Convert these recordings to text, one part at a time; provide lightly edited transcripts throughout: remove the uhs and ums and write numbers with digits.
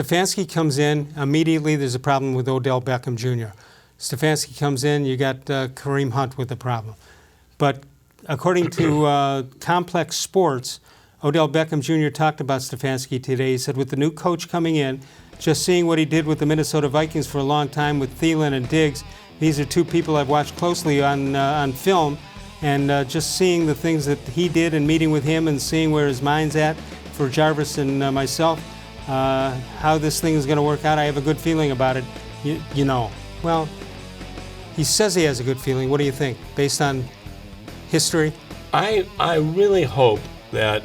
Stefanski comes in, immediately there's a problem with Odell Beckham Jr. Stefanski comes in, you got Kareem-Hunt with the problem. But according to Complex Sports, Odell Beckham Jr. talked about Stefanski today. He said with the new coach coming in, just seeing what he did with the Minnesota-Vikings for a long time with Thielen and Diggs, these are two people I've watched closely on film, and just seeing the things that he did and meeting with him and seeing where his mind's at for Jarvis and myself, how this thing is going to work out, I have a good feeling about it. You know, well, he says he has a good feeling. What do you think, based on history? I really hope that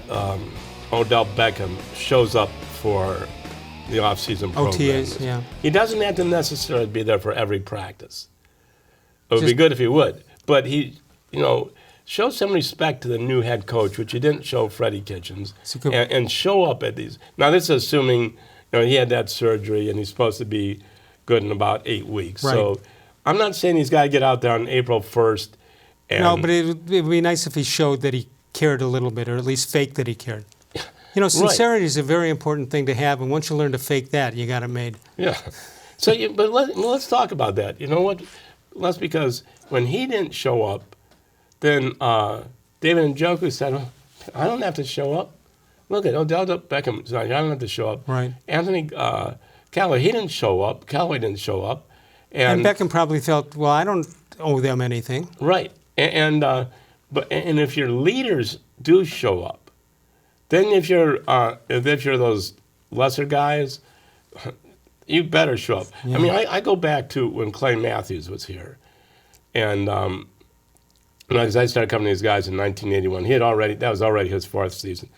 Odell Beckham shows up for the off-season programs. OTAs, yeah. He doesn't have to necessarily be there for every practice. It would be good if he would. But he, show some respect to the new head coach, which he didn't show Freddie Kitchens, and show up at these. Now, this is assuming he had that surgery and he's supposed to be good in about 8 weeks. Right. So I'm not saying he's got to get out there on April 1st. No, but it would be nice if he showed that he cared a little bit, or at least fake that he cared. Sincerity is a very important thing to have, and once you learn to fake that, you got it made. Yeah. So, but let's talk about that. You know what? That's because when he didn't show up, then David-Njoku said, well, I don't have to show up. Look at Odell Beckham. I don't have to show up. Right. Anthony Callaway, he didn't show up. Callaway didn't show up. And Beckham probably felt, well, I don't owe them anything. Right. And if your leaders do show up, then if you're those lesser guys, you better show up. Yeah. I mean, I go back to when Clay Matthews was here, and because I started coming to these guys in 1981, that was already his 4th season.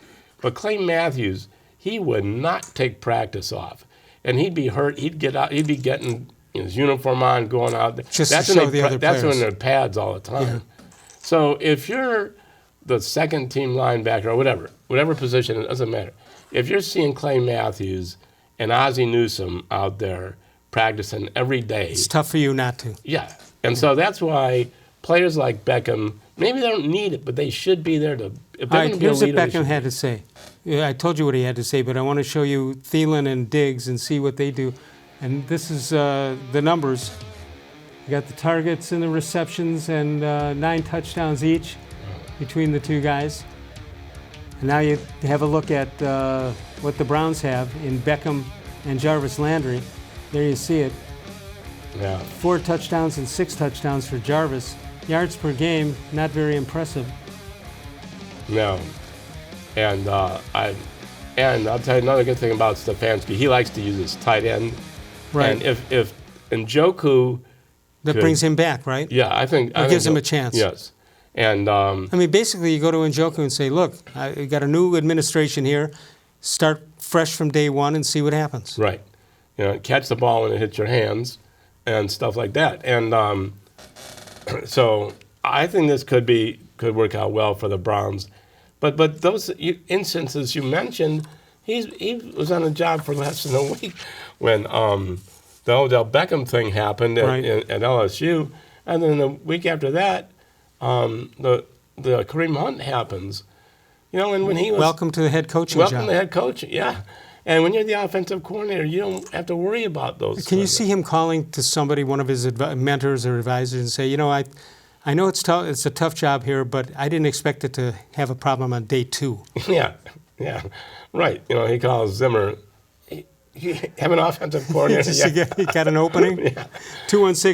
But Clay Matthews, he would not take practice off, and he'd be hurt. He'd get out. He'd be getting his uniform on, going out there. Just to show the other players. That's when they're pads all the time. Yeah. So if you're the second team linebacker or whatever position, it doesn't matter. If you're seeing Clay Matthews and Ozzie Newsome out there practicing every day, it's tough for you not to. Yeah, and so that's why players like Beckham, maybe they don't need it, but they should be there to. If all right, here's what Beckham had to say. Yeah, I told you what he had to say, but I want to show you Thielen and Diggs and see what they do. And this is the numbers. You got the targets and the receptions, and 9 touchdowns each between the two guys. And now you have a look at what the Browns have in Beckham and Jarvis-Landry. There you see it. Yeah. 4 touchdowns and 6 touchdowns for Jarvis. Yards per game, not very impressive. No. And I'll tell you another good thing about Stefanski. He likes to use his tight end. Right. And if Njoku brings him back, right? Yeah, I think gives him a chance. Yes. And basically you go to Njoku and say, look, we got a new administration here. Start fresh from day one and see what happens. Right. Catch the ball when it hits your hands and stuff like that. And so I think this could work out well for the Browns. But those instances you mentioned, he was on the job for less than a week when the Odell Beckham thing happened at LSU, and then the week after that, the Kareem-Hunt happens. And when he was welcome to the head coaching job. Welcome to the head coaching, yeah. And when you're the offensive coordinator, you don't have to worry about those. Can you see him calling to somebody, one of his mentors or advisors, and say, I know it's tough. It's a tough job here, but I didn't expect it to have a problem on day 2. Yeah, right. He calls Zimmer. You have an offensive coordinator. He got an opening. Yeah. 216.